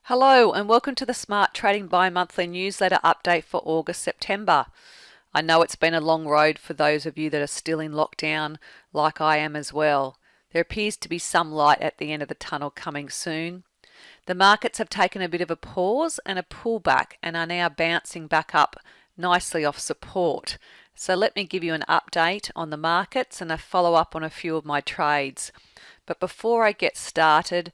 Hello and welcome to the Smart Trading Bi-Monthly newsletter update for August-September. I know it's been a long road for those of you that are still in lockdown, like I am as well. There appears to be some light at the end of the tunnel coming soon. The markets have taken a bit of a pause and a pullback and are now bouncing back up nicely off support. So let me give you an update on the markets and a follow-up on a few of my trades. But before I get started,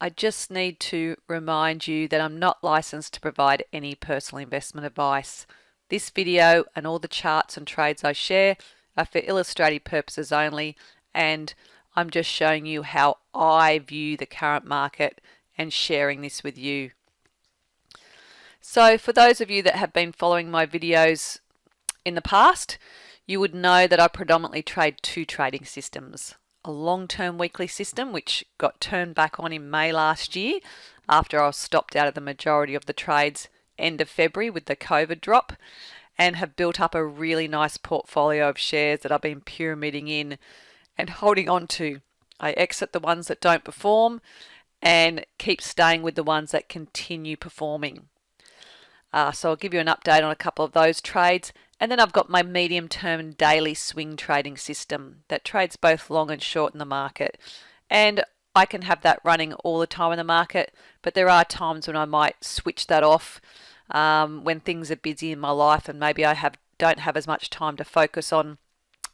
I just need to remind you that I'm not licensed to provide any personal investment advice. This video and all the charts and trades I share are for illustrative purposes only, and I'm just showing you how I view the current market and sharing this with you. So for those of you that have been following my videos in the past, you would know that I predominantly trade two trading systems. A long-term weekly system which got turned back on in May last year after I was stopped out of the majority of the trades end of February with the COVID drop, and have built up a really nice portfolio of shares that I've been pyramiding in and holding on to. I exit the ones that don't perform and keep staying with the ones that continue performing. So I'll give you an update on a couple of those trades. And then I've got my medium-term daily swing trading system that trades both long and short in the market. And I can have that running all the time in the market, but there are times when I might switch that off when things are busy in my life and maybe I don't have as much time to focus on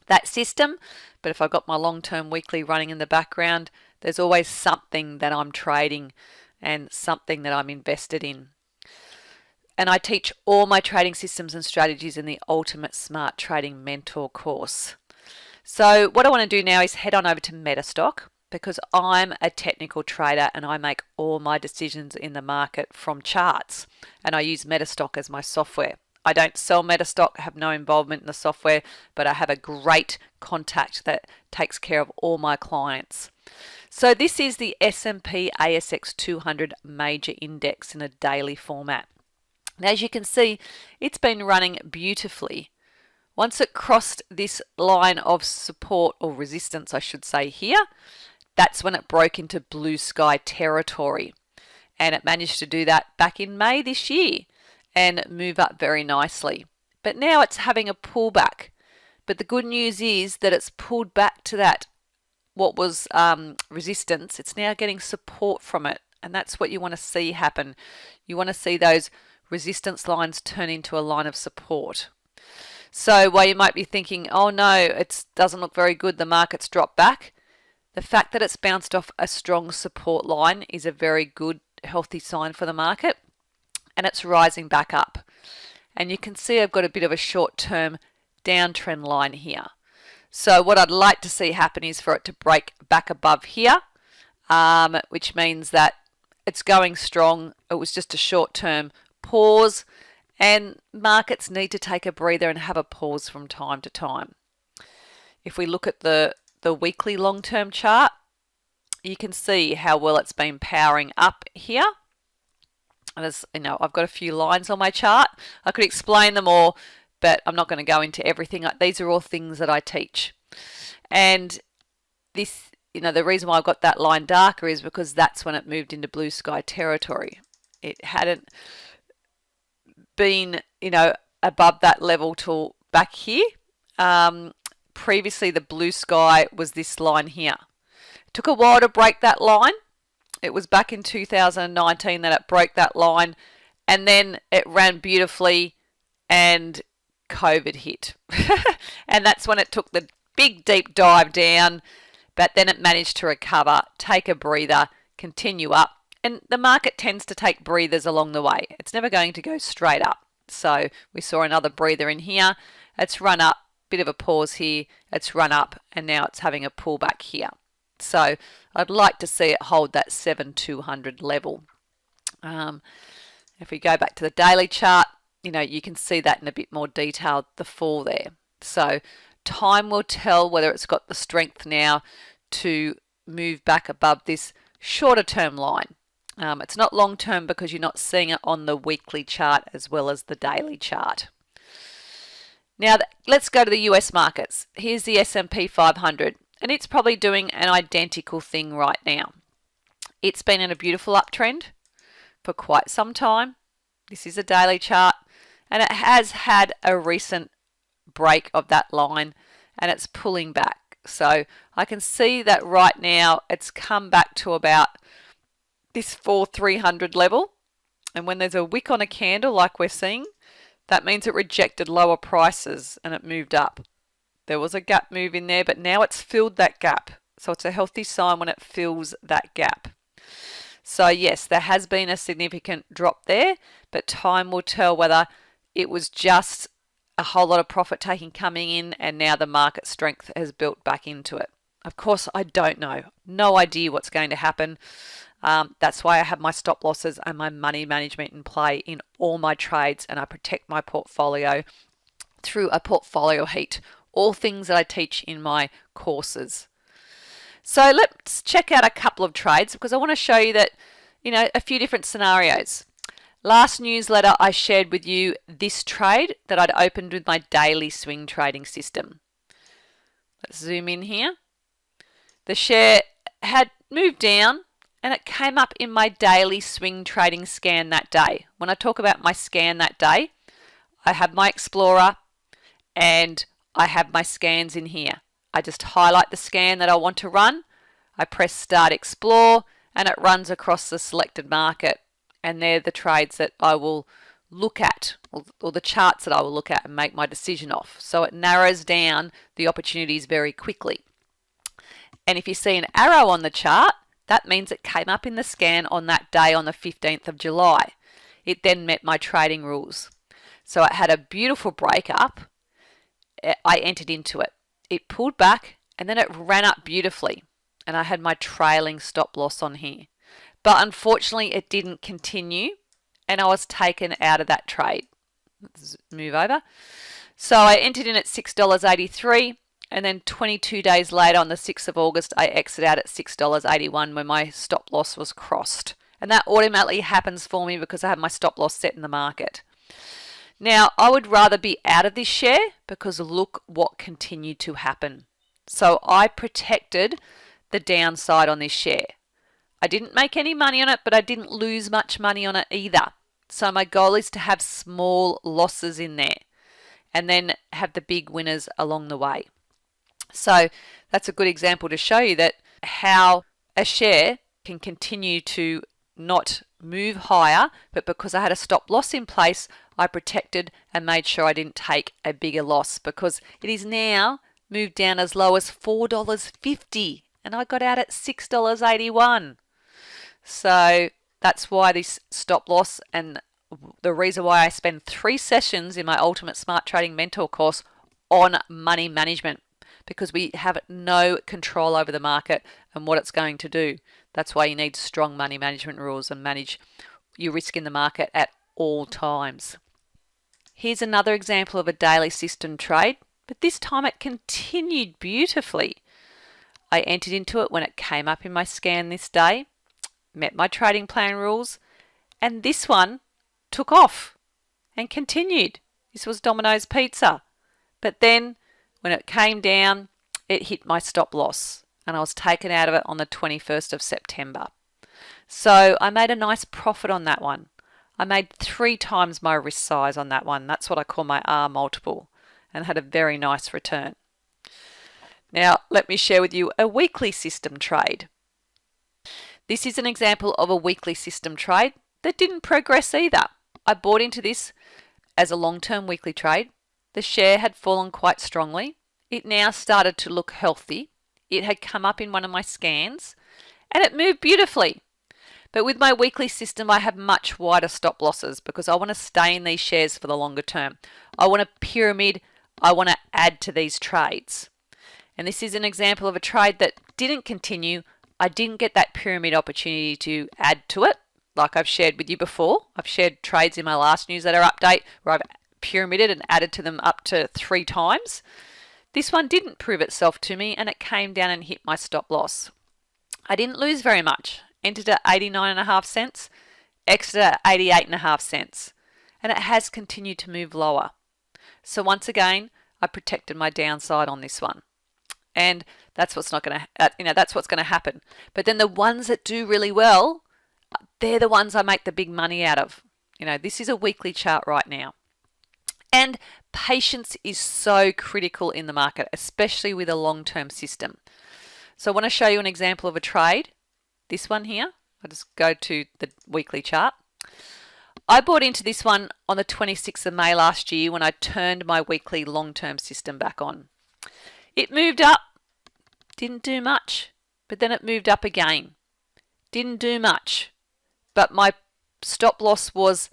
that system. But if I've got my long-term weekly running in the background, there's always something that I'm trading and something that I'm invested in. And I teach all my trading systems and strategies in the Ultimate Smart Trading Mentor course. So what I want to do now is head on over to Metastock, because I'm a technical trader and I make all my decisions in the market from charts. And I use Metastock as my software. I don't sell Metastock, have no involvement in the software, but I have a great contact that takes care of all my clients. So this is the S&P ASX 200 major index in a daily format. Now, as you can see, it's been running beautifully. Once it crossed this line of support or resistance, I should say here, that's when it broke into blue sky territory. And it managed to do that back in May this year and move up very nicely. But now it's having a pullback. But the good news is that it's pulled back to that, what was resistance. It's now getting support from it. And that's what you want to see happen. You want to see those resistance lines turn into a line of support. So while you might be thinking, oh no, it doesn't look very good, the market's dropped back, the fact that it's bounced off a strong support line is a very good, healthy sign for the market, and it's rising back up. And you can see I've got a bit of a short-term downtrend line here. So what I'd like to see happen is for it to break back above here, which means that it's going strong. It was just a short-term pause, and markets need to take a breather and have a pause from time to time. If we look at the weekly long-term chart, you can see how well it's been powering up here. And as you know, I've got a few lines on my chart. I could explain them all, but I'm not going to go into everything. These are all things that I teach. And this, the reason why I've got that line darker is because that's when it moved into blue sky territory. It hadn't been, above that level till back here. Previously, the blue sky was this line here. It took a while to break that line. It was back in 2019 that it broke that line, and then it ran beautifully and COVID hit. And that's when it took the big deep dive down, but then it managed to recover, take a breather, continue up. And the market tends to take breathers along the way. It's never going to go straight up. So we saw another breather in here. It's run up, bit of a pause here. It's run up, and now it's having a pullback here. So I'd like to see it hold that 7,200 level. If we go back to the daily chart, you can see that in a bit more detail, the fall there. So time will tell whether it's got the strength now to move back above this shorter term line. It's not long term because you're not seeing it on the weekly chart as well as the daily chart. Now let's go to the US markets. Here's the S&P 500, and it's probably doing an identical thing right now. It's been in a beautiful uptrend, for quite some time. This is a daily chart, and it has had a recent break of that line, and it's pulling back. So I can see that right now it's come back to about this 4,300 level, and when there's a wick on a candle like we're seeing, that means it rejected lower prices and it moved up. There was a gap move in there, but now it's filled that gap. So it's a healthy sign when it fills that gap. So yes, there has been a significant drop there, but time will tell whether it was just a whole lot of profit taking coming in and now the market strength has built back into it. Of course, I don't know. No idea what's going to happen. That's why I have my stop losses and my money management in play in all my trades, and I protect my portfolio through a portfolio heat, all things that I teach in my courses. So let's check out a couple of trades because I want to show you that, a few different scenarios. Last newsletter, I shared with you this trade that I'd opened with my daily swing trading system. Let's zoom in here. The share had moved down and it came up in my daily swing trading scan that day. When I talk about my scan that day, I have my Explorer and I have my scans in here. I just highlight the scan that I want to run. I press Start Explore and it runs across the selected market. And they're the trades that I will look at, or the charts that I will look at and make my decision off. So it narrows down the opportunities very quickly. And if you see an arrow on the chart, that means it came up in the scan on that day on the 15th of July. It then met my trading rules. So it had a beautiful breakup. I entered into it. It pulled back and then it ran up beautifully. And I had my trailing stop loss on here. But unfortunately, it didn't continue and I was taken out of that trade. Let's move over. So I entered in at $6.83 and then 22 days later on the 6th of August, I exited out at $6.81 when my stop loss was crossed. And that automatically happens for me because I have my stop loss set in the market. Now, I would rather be out of this share because look what continued to happen. So I protected the downside on this share. I didn't make any money on it, but I didn't lose much money on it either. So my goal is to have small losses in there and then have the big winners along the way. So that's a good example to show you that how a share can continue to not move higher, but because I had a stop loss in place, I protected and made sure I didn't take a bigger loss because it is now moved down as low as $4.50 and I got out at $6.81. So that's why this stop loss, and the reason why I spend 3 sessions in my Ultimate Smart Trading Mentor course on money management, because we have no control over the market and what it's going to do. That's why you need strong money management rules and manage your risk in the market at all times. Here's another example of a daily system trade, but this time it continued beautifully. I entered into it when it came up in my scan this day, met my trading plan rules, and this one took off and continued. This was Domino's Pizza. But then when it came down, it hit my stop loss and I was taken out of it on the 21st of September. So I made a nice profit on that one. I made 3 times my risk size on that one. That's what I call my R multiple, and had a very nice return. Now let me share with you a weekly system trade. This is an example of a weekly system trade that didn't progress either. I bought into this as a long-term weekly trade. The share had fallen quite strongly. It now started to look healthy. It had come up in one of my scans and it moved beautifully. But with my weekly system, I have much wider stop losses because I want to stay in these shares for the longer term. I want a pyramid. I want to add to these trades. And this is an example of a trade that didn't continue. I didn't get that pyramid opportunity to add to it like I've shared with you before. I've shared trades in my last newsletter update where I've pyramided and added to them up to 3 times. This one didn't prove itself to me and it came down and hit my stop loss. I didn't lose very much. Entered at 89.5 cents, exited at 88.5 cents, and it has continued to move lower. So once again, I protected my downside on this one. And that's what's not going to, that's what's going to happen. But then the ones that do really well, they're the ones I make the big money out of. This is a weekly chart right now. And patience is so critical in the market, especially with a long-term system. So I want to show you an example of a trade. This one here. I'll just go to the weekly chart. I bought into this one on the 26th of May last year when I turned my weekly long-term system back on. It moved up, didn't do much, but then it moved up again. Didn't do much, but my stop loss was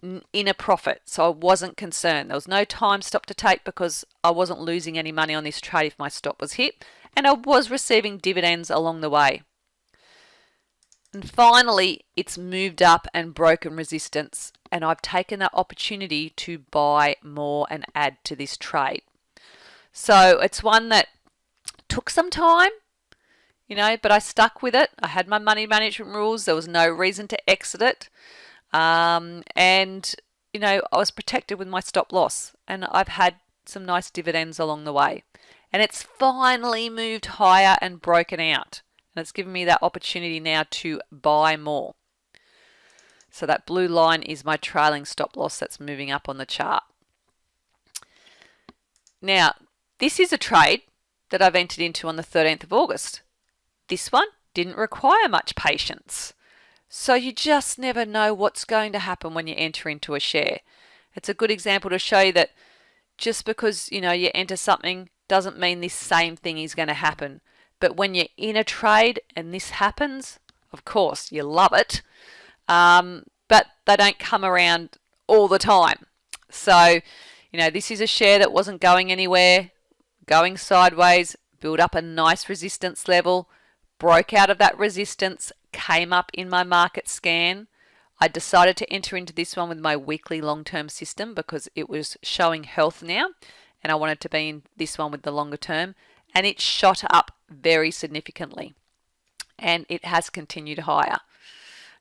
in a profit, so I wasn't concerned. There was no time stop to take because I wasn't losing any money on this trade if my stop was hit, and I was receiving dividends along the way. And finally, it's moved up and broken resistance, and I've taken that opportunity to buy more and add to this trade. So it's one that took some time, but I stuck with it. I had my money management rules. There was no reason to exit it. And I was protected with my stop loss, and I've had some nice dividends along the way. And it's finally moved higher and broken out. And it's given me that opportunity now to buy more. So that blue line is my trailing stop loss that's moving up on the chart. Now, this is a trade that I've entered into on the 13th of August. This one didn't require much patience. So you just never know what's going to happen when you enter into a share. It's a good example to show you that just because you enter something doesn't mean this same thing is going to happen. But when you're in a trade and this happens, of course, you love it. But they don't come around all the time. So, this is a share that wasn't going anywhere, going sideways, built up a nice resistance level, broke out of that resistance, came up in my market scan. I decided to enter into this one with my weekly long-term system because it was showing health now, and I wanted to be in this one with the longer term. And it shot up very significantly, and it has continued higher,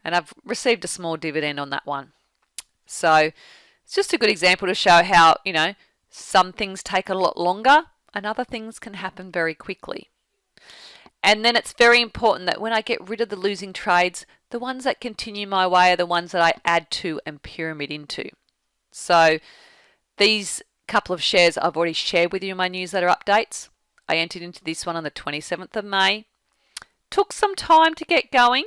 and I've received a small dividend on that one. So it's just a good example to show how some things take a lot longer and other things can happen very quickly. And then it's very important that when I get rid of the losing trades, the ones that continue my way are the ones that I add to and pyramid into. So these couple of shares I've already shared with you in my newsletter updates. I entered into this one on the 27th of May. Took some time to get going,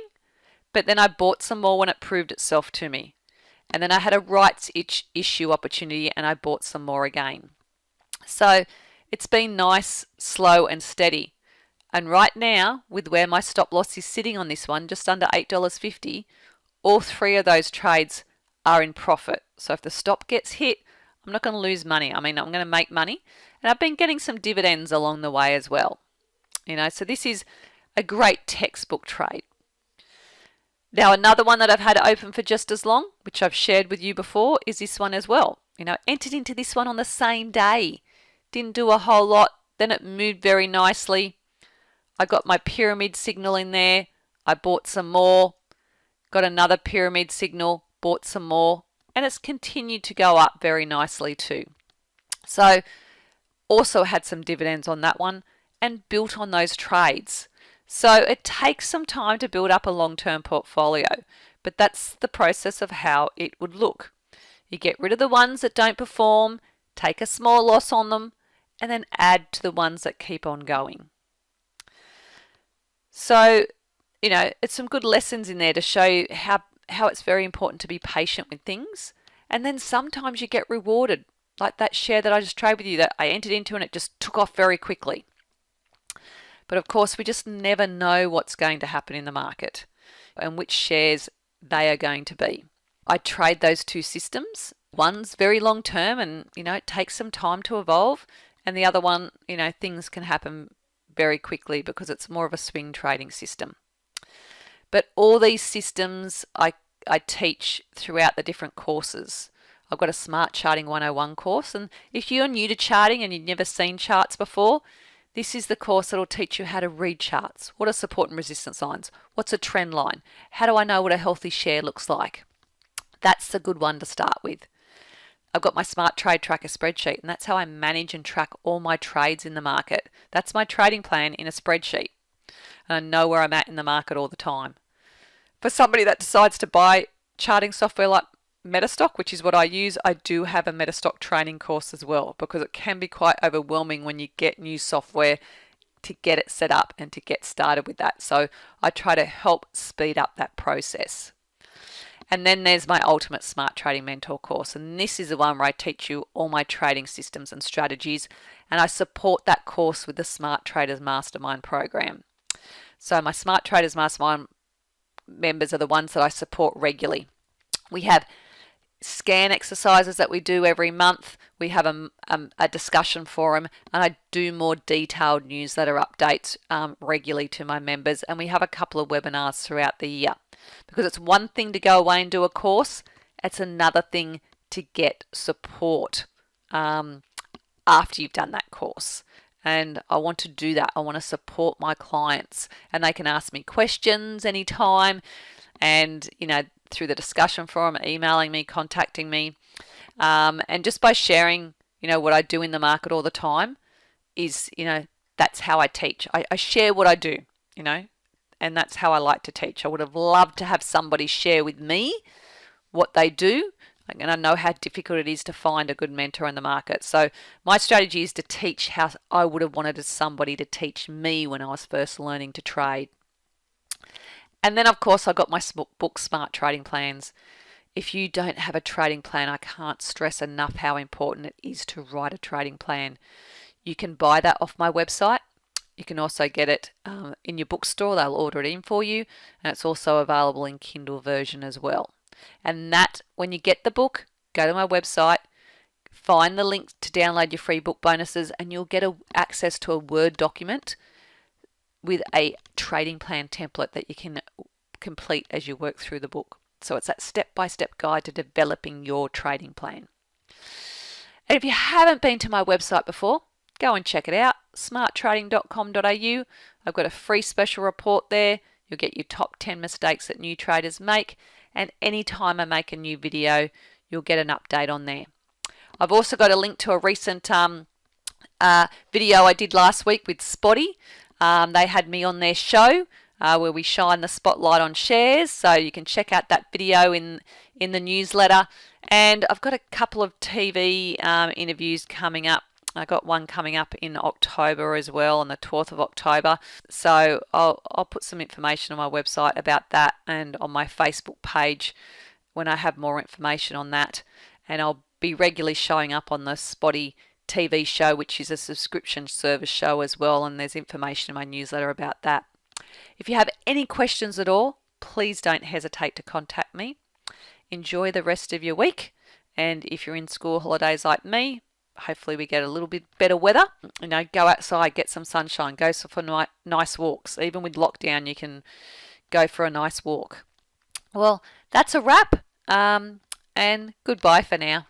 but then I bought some more when it proved itself to me. And then I had a rights issue opportunity and I bought some more again. So it's been nice, slow and steady. And right now, with where my stop loss is sitting on this one, just under $8.50, all three of those trades are in profit. So if the stop gets hit, I'm not going to lose money. I'm going to make money. And I've been getting some dividends along the way as well. So this is a great textbook trade. Now, another one that I've had open for just as long, which I've shared with you before, is this one as well. Entered into this one on the same day. Didn't do a whole lot. Then it moved very nicely. I got my pyramid signal in there. I bought some more. Got another pyramid signal. Bought some more. And it's continued to go up very nicely too. So also had some dividends on that one and built on those trades. So it takes some time to build up a long-term portfolio, but that's the process of how it would look. You get rid of the ones that don't perform, take a small loss on them, and then add to the ones that keep on going. So, it's some good lessons in there to show you how it's very important to be patient with things. And then sometimes you get rewarded, like that share that I just traded with you that I entered into and it just took off very quickly. But of course, we just never know what's going to happen in the market and which shares they are going to be. I trade those two systems. One's very long term and, it takes some time to evolve. And the other one, things can happen very quickly because it's more of a swing trading system. But all these systems I teach throughout the different courses. I've got a Smart Charting 101 course, and if you're new to charting and you've never seen charts before, this is the course that will teach you how to read charts. What are support and resistance lines? What's a trend line? How do I know what a healthy share looks like? That's a good one to start with. I've got my Smart Trade Tracker spreadsheet, and that's how I manage and track all my trades in the market. That's my trading plan in a spreadsheet. And I know where I'm at in the market all the time. For somebody that decides to buy charting software like Metastock, which is what I use, I do have a Metastock training course as well, because it can be quite overwhelming when you get new software to get it set up and to get started with that. So I try to help speed up that process. And then there's my Ultimate Smart Trading Mentor course, and this is the one where I teach you all my trading systems and strategies, and I support that course with the Smart Traders Mastermind program. So my Smart Traders Mastermind members are the ones that I support regularly. We have scan exercises that we do every month. We have a discussion forum, and I do more detailed newsletter updates regularly to my members, and we have a couple of webinars throughout the year. Because it's one thing to go away and do a course, it's another thing to get support after you've done that course. And I want to do that. I want to support my clients, and they can ask me questions anytime, and through the discussion forum, emailing me, contacting me, and just by sharing what I do in the market all the time is that's how I teach. I share what I do, and that's how I like to teach. I would have loved to have somebody share with me what they do, and I know how difficult it is to find a good mentor in the market. So my strategy is to teach how I would have wanted somebody to teach me when I was first learning to trade. And then, of course, I got my book, Smart Trading Plans. If you don't have a trading plan, I can't stress enough how important it is to write a trading plan. You can buy that off my website. You can also get it in your bookstore. They'll order it in for you. And it's also available in Kindle version as well. And that, when you get the book, go to my website, find the link to download your free book bonuses, and you'll get access to a Word document with a trading plan template that you can complete as you work through the book. So it's that step-by-step guide to developing your trading plan. And if you haven't been to my website before, go and check it out, smarttrading.com.au. I've got a free special report there. You'll get your top 10 mistakes that new traders make, and anytime I make a new video, you'll get an update on there. I've also got a link to a recent video I did last week with Spotty. They had me on their show where we shine the spotlight on shares, so you can check out that video in the newsletter. And I've got a couple of TV interviews coming up. I got one coming up in October as well, on the 12th of October. So I'll put some information on my website about that, and on my Facebook page when I have more information on that. And I'll be regularly showing up on the Spotty TV show, which is a subscription service show as well, and there's information in my newsletter about that. If you have any questions at all, please don't hesitate to contact me. Enjoy the rest of your week, and if you're in school holidays like me, hopefully we get a little bit better weather. Go outside, get some sunshine, go for nice walks. Even with lockdown, you can go for a nice walk. Well, that's a wrap, and goodbye for now.